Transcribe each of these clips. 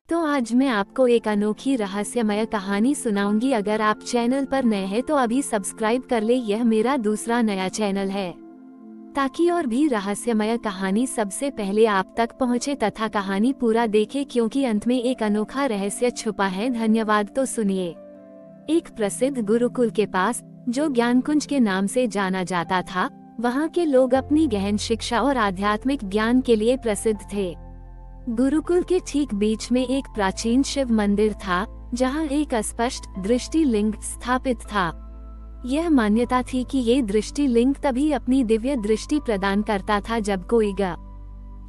तो आज मैं आपको एक अनोखी रहस्यमय कहानी सुनाऊंगी। अगर आप चैनल पर नए हैं तो अभी सब्सक्राइब कर ले। यह मेरा दूसरा नया चैनल है ताकि और भी रहस्यमय कहानी सबसे पहले आप तक पहुंचे तथा कहानी पूरा देखे, क्योंकि अंत में एक अनोखा रहस्य छुपा है। धन्यवाद। तो सुनिए। एक प्रसिद्ध गुरुकुल के पास, जो ज्ञानकुंज के नाम से जाना जाता था, वहाँ के लोग अपनी गहन शिक्षा और आध्यात्मिक ज्ञान के लिए प्रसिद्ध थे। गुरुकुल के ठीक बीच में एक प्राचीन शिव मंदिर था, जहाँ एक अस्पष्ट दृष्टि लिंग स्थापित था। यह मान्यता थी कि ये दृष्टि लिंग तभी अपनी दिव्य दृष्टि प्रदान करता था जब कोई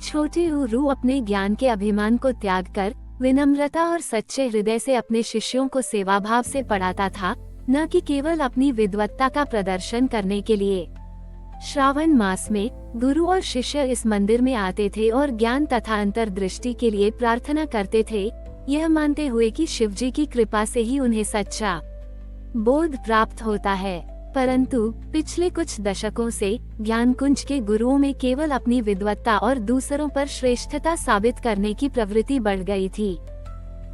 छोटे गुरु अपने ज्ञान के अभिमान को त्याग कर विनम्रता और सच्चे हृदय से अपने शिष्यों को सेवा भाव से पढ़ाता था, न कि केवल अपनी विद्वत्ता का प्रदर्शन करने के लिए। श्रावण मास में गुरु और शिष्य इस मंदिर में आते थे और ज्ञान तथा अंतर्दृष्टि के लिए प्रार्थना करते थे, यह मानते हुए कि शिवजी की कृपा से ही उन्हें सच्चा बोध प्राप्त होता है। परंतु पिछले कुछ दशकों से ज्ञानकुंज के गुरुओं में केवल अपनी विद्वत्ता और दूसरों पर श्रेष्ठता साबित करने की प्रवृत्ति बढ़ गई थी।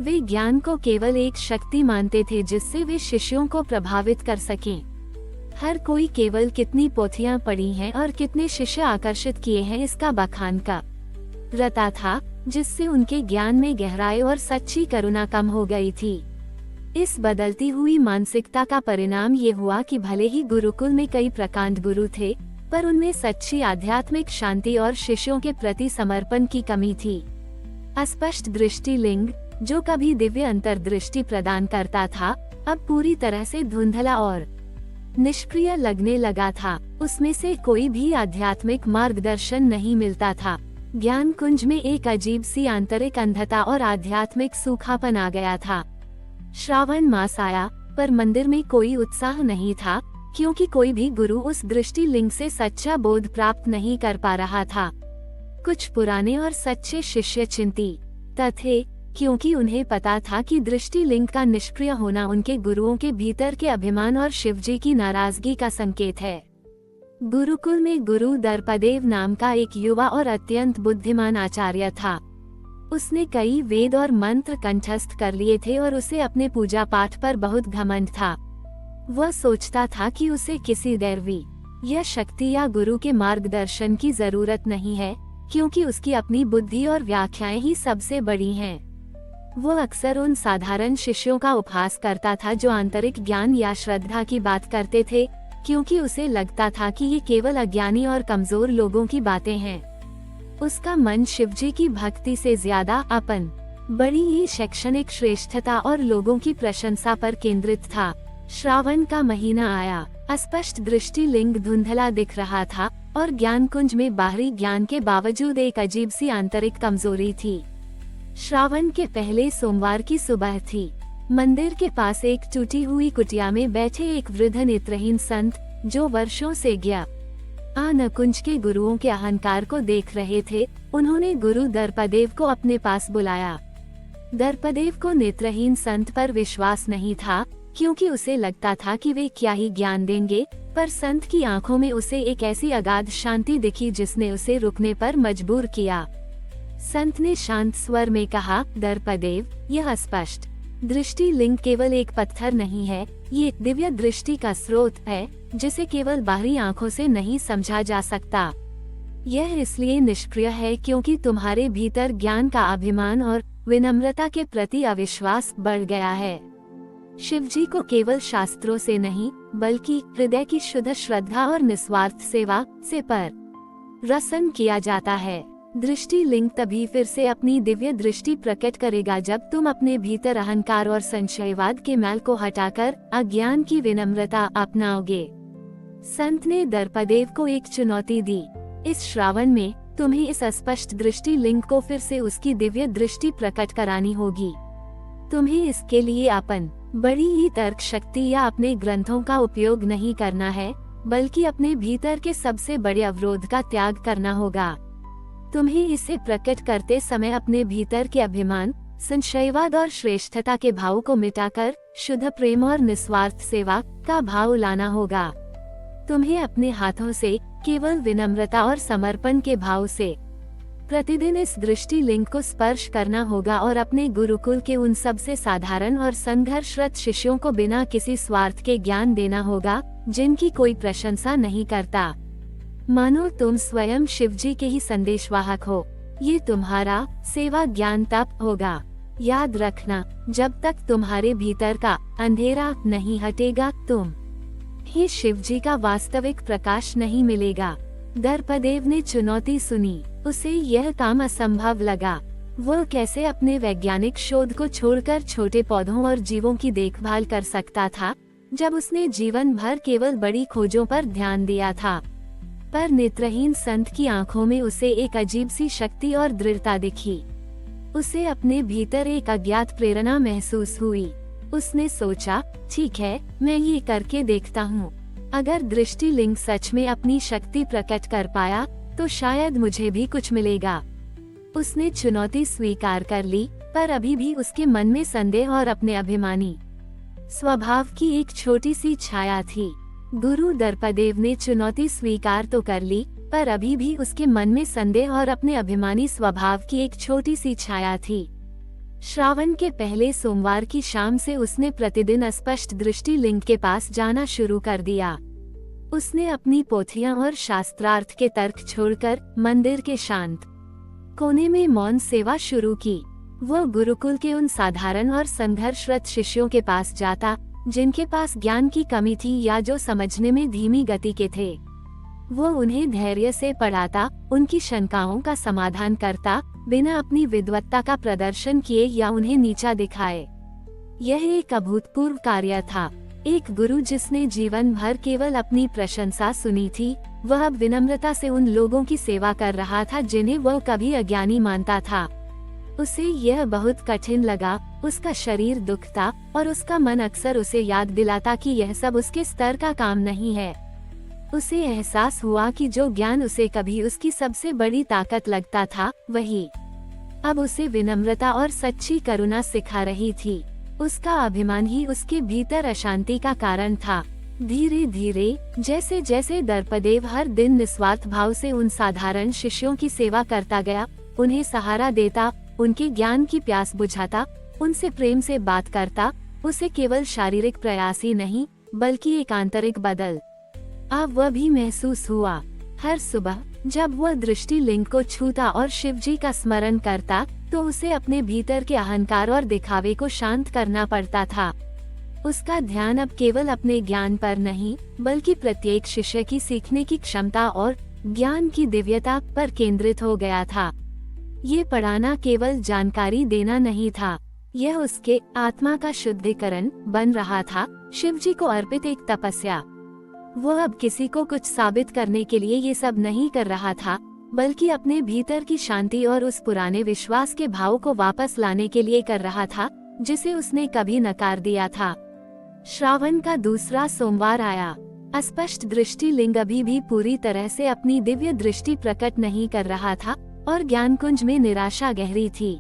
वे ज्ञान को केवल एक शक्ति मानते थे जिससे वे शिष्यों को प्रभावित कर सकें। हर कोई केवल कितनी पोथियां पढ़ी हैं और कितने शिष्य आकर्षित किए हैं इसका बखान का रता था, जिससे उनके ज्ञान में गहराई और सच्ची करुणा कम हो गई थी। इस बदलती हुई मानसिकता का परिणाम ये हुआ कि भले ही गुरुकुल में कई प्रकांड गुरु थे, पर उनमें सच्ची आध्यात्मिक शांति और शिष्यों के प्रति समर्पण की कमी थी। अस्पष्ट दृष्टि लिंग, जो कभी दिव्य अंतर्दृष्टि प्रदान करता था, अब पूरी तरह से धुंधला और निष्क्रिय लगने लगा था। उसमें से कोई भी आध्यात्मिक मार्गदर्शन नहीं मिलता था। ज्ञान कुंज में एक अजीब सी आंतरिक अंधता और आध्यात्मिक सूखापन आ गया था। श्रावण मास आया, पर मंदिर में कोई उत्साह नहीं था, क्योंकि कोई भी गुरु उस दृष्टि लिंग से सच्चा बोध प्राप्त नहीं कर पा रहा था। कुछ पुराने और सच्चे शिष्य चिंतित थे, क्योंकि उन्हें पता था कि दृष्टि लिंग का निष्क्रिय होना उनके गुरुओं के भीतर के अभिमान और शिवजी की नाराजगी का संकेत है। गुरुकुल में गुरु दर्पदेव नाम का एक युवा और अत्यंत बुद्धिमान आचार्य था। उसने कई वेद और मंत्र कंठस्थ कर लिए थे और उसे अपने पूजा पाठ पर बहुत घमंड था। वह सोचता था कि उसे किसी दैवी या शक्ति या गुरु के मार्गदर्शन की जरूरत नहीं है, क्योंकि उसकी अपनी बुद्धि और व्याख्याएं ही सबसे बड़ी हैं। वो अक्सर उन साधारण शिष्यों का उपहास करता था जो आंतरिक ज्ञान या श्रद्धा की बात करते थे, क्योंकि उसे लगता था कि ये केवल अज्ञानी और कमजोर लोगों की बातें हैं। उसका मन शिवजी की भक्ति से ज्यादा अपन बड़ी ही शैक्षणिक श्रेष्ठता और लोगों की प्रशंसा पर केंद्रित था। श्रावण का महीना आया। अस्पष्ट दृष्टि लिंग धुंधला दिख रहा था और ज्ञान कुंज में बाहरी ज्ञान के बावजूद एक अजीब सी आंतरिक कमजोरी थी। श्रावण के पहले सोमवार की सुबह थी। मंदिर के पास एक टूटी हुई कुटिया में बैठे एक वृद्ध नेत्रहीन संत, जो वर्षों से ज्ञानकुंज के गुरुओं के अहंकार को देख रहे थे, उन्होंने गुरु दर्पदेव को अपने पास बुलाया। दर्पदेव को नेत्रहीन संत पर विश्वास नहीं था, क्योंकि उसे लगता था कि वे क्या ही ज्ञान देंगे, पर संत की आंखों में उसे एक ऐसी अगाध शांति दिखी जिसने उसे रुकने पर मजबूर किया। संत ने शांत स्वर में कहा, दर्पदेव, यह स्पष्ट दृष्टि लिंग केवल एक पत्थर नहीं है, ये दिव्य दृष्टि का स्रोत है, जिसे केवल बाहरी आंखों से नहीं समझा जा सकता। यह इसलिए निष्क्रिय है क्योंकि तुम्हारे भीतर ज्ञान का अभिमान और विनम्रता के प्रति अविश्वास बढ़ गया है। शिवजी को केवल शास्त्रों से नहीं, बल्कि हृदय की शुद्ध श्रद्धा और निस्वार्थ सेवा से प्रसन्न किया जाता है। दृष्टि लिंग तभी फिर से अपनी दिव्य दृष्टि प्रकट करेगा जब तुम अपने भीतर अहंकार और संशयवाद के मैल को हटाकर अज्ञान की विनम्रता अपनाओगे। संत ने दर्पदेव को एक चुनौती दी। इस श्रावण में तुम्हें इस अस्पष्ट दृष्टि लिंग को फिर से उसकी दिव्य दृष्टि प्रकट करानी होगी। तुम्हें इसके लिए अपन बड़ी ही तर्क शक्ति या अपने ग्रंथों का उपयोग नहीं करना है, बल्कि अपने भीतर के सबसे बड़े अवरोध का त्याग करना होगा। तुम्हें इसे प्रकट करते समय अपने भीतर के अभिमान, संशयवाद और श्रेष्ठता के भाव को मिटाकर शुद्ध प्रेम और निस्वार्थ सेवा का भाव लाना होगा। तुम्हें अपने हाथों से केवल विनम्रता और समर्पण के भाव से प्रतिदिन इस दृष्टि लिंक को स्पर्श करना होगा और अपने गुरुकुल के उन सबसे साधारण और संघर्षरत शिष्यों को बिना किसी स्वार्थ के ज्ञान देना होगा, जिनकी कोई प्रशंसा नहीं करता। मानो तुम स्वयं शिवजी के ही संदेशवाहक हो। ये तुम्हारा सेवा ज्ञान तप होगा। याद रखना, जब तक तुम्हारे भीतर का अंधेरा नहीं हटेगा, तुम ही शिवजी का वास्तविक प्रकाश नहीं मिलेगा। दर्पदेव ने चुनौती सुनी। उसे यह काम असंभव लगा। वह कैसे अपने वैज्ञानिक शोध को छोड़कर छोटे पौधों और जीवों की देखभाल कर सकता था, जब उसने जीवन भर केवल बड़ी खोजों पर ध्यान दिया था। पर नेत्रहीन संत की आंखों में उसे एक अजीब सी शक्ति और दृढ़ता दिखी। उसे अपने भीतर एक अज्ञात प्रेरणा महसूस हुई। उसने सोचा, ठीक है, मैं ये करके देखता हूँ। अगर दृष्टि लिंग सच में अपनी शक्ति प्रकट कर पाया, तो शायद मुझे भी कुछ मिलेगा। उसने चुनौती स्वीकार कर ली, पर अभी भी उसके मन में संदेह और अपने अभिमानी स्वभाव की एक छोटी सी छाया थी। गुरु दर्पदेव ने चुनौती स्वीकार तो कर ली, पर अभी भी उसके मन में संदेह और अपने अभिमानी स्वभाव की एक छोटी सी छाया थी। श्रावण के पहले सोमवार की शाम से उसने प्रतिदिन स्पष्ट दृष्टि लिंग के पास जाना शुरू कर दिया। उसने अपनी पोथियां और शास्त्रार्थ के तर्क छोड़कर मंदिर के शांत कोने में मौन सेवा शुरू की। वह गुरुकुल के उन साधारण और संघर्षरत शिष्यों के पास जाता, जिनके पास ज्ञान की कमी थी या जो समझने में धीमी गति के थे। वो उन्हें धैर्य से पढ़ाता, उनकी शंकाओं का समाधान करता, बिना अपनी विद्वत्ता का प्रदर्शन किए या उन्हें नीचा दिखाए। यह एक अभूतपूर्व कार्य था। एक गुरु जिसने जीवन भर केवल अपनी प्रशंसा सुनी थी, वह अब विनम्रता से उन लोगों की सेवा कर रहा था जिन्हें वह कभी अज्ञानी मानता था। उसे यह बहुत कठिन लगा। उसका शरीर दुखता और उसका मन अक्सर उसे याद दिलाता कि यह सब उसके स्तर का काम नहीं है। उसे एहसास हुआ कि जो ज्ञान उसे कभी उसकी सबसे बड़ी ताकत लगता था, वही अब उसे विनम्रता और सच्ची करुणा सिखा रही थी। उसका अभिमान ही उसके भीतर अशांति का कारण था। धीरे धीरे जैसे जैसे दर्पदेव हर दिन निस्वार्थ भाव से उन साधारण शिष्यों की सेवा करता गया, उन्हें सहारा देता, उनके ज्ञान की प्यास बुझाता, उनसे प्रेम से बात करता, उसे केवल शारीरिक प्रयास ही नहीं, बल्कि एक आंतरिक बदल अब वह भी महसूस हुआ। हर सुबह जब वह दृष्टि लिंग को छूता और शिवजी का स्मरण करता, तो उसे अपने भीतर के अहंकार और दिखावे को शांत करना पड़ता था। उसका ध्यान अब केवल अपने ज्ञान पर नहीं, बल्कि प्रत्येक शिष्य की सीखने की क्षमता और ज्ञान की दिव्यता पर केंद्रित हो गया था। ये पढ़ाना केवल जानकारी देना नहीं था, यह उसके आत्मा का शुद्धिकरण बन रहा था, शिवजी को अर्पित एक तपस्या। वह अब किसी को कुछ साबित करने के लिए ये सब नहीं कर रहा था, बल्कि अपने भीतर की शांति और उस पुराने विश्वास के भाव को वापस लाने के लिए कर रहा था, जिसे उसने कभी नकार दिया था। श्रावण का दूसरा सोमवार आया। अस्पष्ट दृष्टि लिंग अभी भी पूरी तरह से अपनी दिव्य दृष्टि प्रकट नहीं कर रहा था और ज्ञान कुंज में निराशा गहरी थी।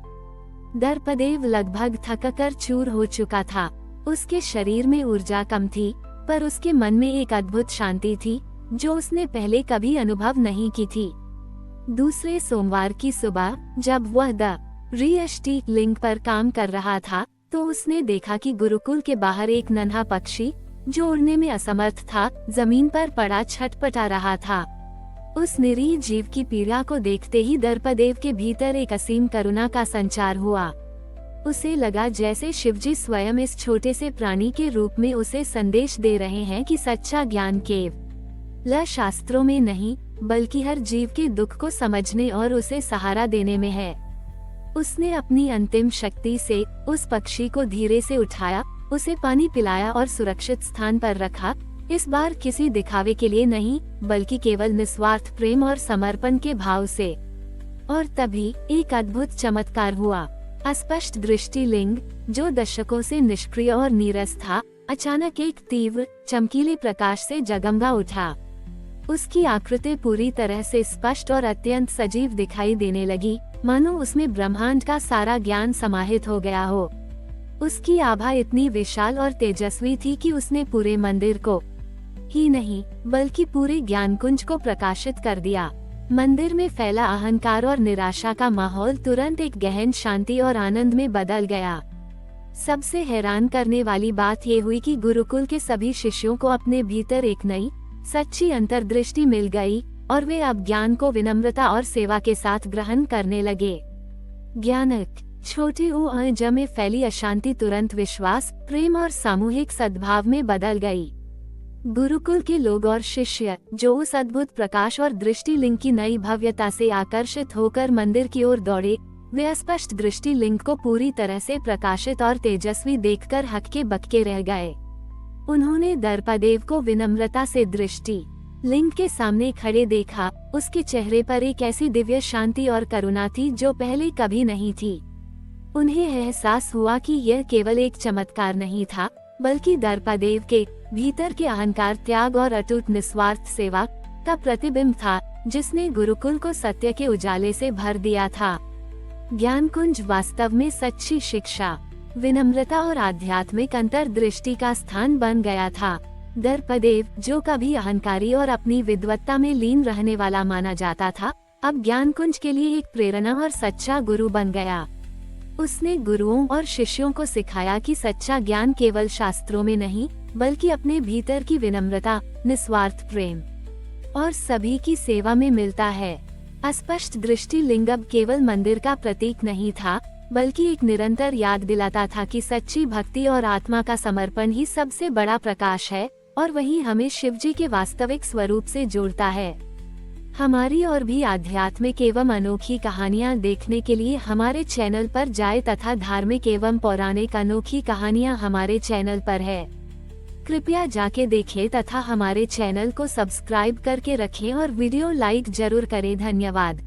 दर्पदेव लगभग थककर चूर हो चुका था। उसके शरीर में ऊर्जा कम थी, पर उसके मन में एक अद्भुत शांति थी, जो उसने पहले कभी अनुभव नहीं की थी। दूसरे सोमवार की सुबह जब वह द रियष्टि लिंग पर काम कर रहा था, तो उसने देखा कि गुरुकुल के बाहर एक नन्हा पक्षी, जो उड़ने में असमर्थ था, जमीन पर पड़ा छटपटा रहा था। उस निरीह जीव की पीड़ा को देखते ही दर्पदेव के भीतर एक असीम करुणा का संचार हुआ। उसे लगा जैसे शिवजी स्वयं इस छोटे से प्राणी के रूप में उसे संदेश दे रहे हैं कि सच्चा ज्ञान केवल शास्त्रों में नहीं, बल्कि हर जीव के दुख को समझने और उसे सहारा देने में है। उसने अपनी अंतिम शक्ति से उस पक्षी को धीरे से उठाया, उसे पानी पिलाया और सुरक्षित स्थान पर रखा, इस बार किसी दिखावे के लिए नहीं, बल्कि केवल निस्वार्थ प्रेम और समर्पण के भाव से। और तभी एक अद्भुत चमत्कार हुआ। अस्पष्ट दृष्टि लिंग, जो दशकों से निष्क्रिय और नीरस था, अचानक एक तीव्र चमकीले प्रकाश से जगमगा उठा। उसकी आकृति पूरी तरह से स्पष्ट और अत्यंत सजीव दिखाई देने लगी, मानो उसमें ब्रह्मांड का सारा ज्ञान समाहित हो गया हो। उसकी आभा इतनी विशाल और तेजस्वी थी कि उसने पूरे मंदिर को ही नहीं, बल्कि पूरे ज्ञान कुंज को प्रकाशित कर दिया। मंदिर में फैला अहंकार और निराशा का माहौल तुरंत एक गहन शांति और आनंद में बदल गया। सबसे हैरान करने वाली बात ये हुई कि गुरुकुल के सभी शिष्यों को अपने भीतर एक नई, सच्ची अंतर्दृष्टि मिल गई और वे अब ज्ञान को विनम्रता और सेवा के साथ ग्रहण करने लगे। ज्ञानक छोटे ऊर्जा में फैली अशांति तुरंत विश्वास, प्रेम और सामूहिक सद्भाव में बदल गई। गुरुकुल के लोग और शिष्य, जो उस अद्भुत प्रकाश और दृष्टि लिंग की नई भव्यता से आकर्षित होकर मंदिर की ओर दौड़े, वे अस्पष्ट दृष्टि लिंग को पूरी तरह से प्रकाशित और तेजस्वी देखकर हक्के बक्के रह गए। उन्होंने दर्पदेव को विनम्रता से दृष्टि लिंग के सामने खड़े देखा। उसके चेहरे पर एक ऐसी दिव्य शांति और करुणा थी जो पहले कभी नहीं थी। उन्हें एहसास हुआ कि यह केवल एक चमत्कार नहीं था, बल्कि दर्पदेव के भीतर के अहंकार, त्याग और अटूट निस्वार्थ सेवा का प्रतिबिंब था, जिसने गुरुकुल को सत्य के उजाले से भर दिया था। ज्ञान कुंज वास्तव में सच्ची शिक्षा, विनम्रता और आध्यात्मिक अंतर्दृष्टि का स्थान बन गया था। दर्पदेव, जो कभी अहंकारी और अपनी विद्वत्ता में लीन रहने वाला माना जाता था, अब ज्ञान कुंज के लिए एक प्रेरणा और सच्चा गुरु बन गया। उसने गुरुओं और शिष्यों को सिखाया कि सच्चा ज्ञान केवल शास्त्रों में नहीं, बल्कि अपने भीतर की विनम्रता, निस्वार्थ प्रेम और सभी की सेवा में मिलता है। अस्पष्ट दृष्टि लिंग अब केवल मंदिर का प्रतीक नहीं था, बल्कि एक निरंतर याद दिलाता था कि सच्ची भक्ति और आत्मा का समर्पण ही सबसे बड़ा प्रकाश है और वही हमें शिवजी के वास्तविक स्वरूप से जोड़ता है। हमारी और भी आध्यात्मिक एवं अनोखी कहानियाँ देखने के लिए हमारे चैनल पर जाएं तथा धार्मिक एवं पौराणिक अनोखी कहानियाँ हमारे चैनल पर है। कृपया जाके देखें तथा हमारे चैनल को सब्सक्राइब करके रखें और वीडियो लाइक जरूर करें। धन्यवाद।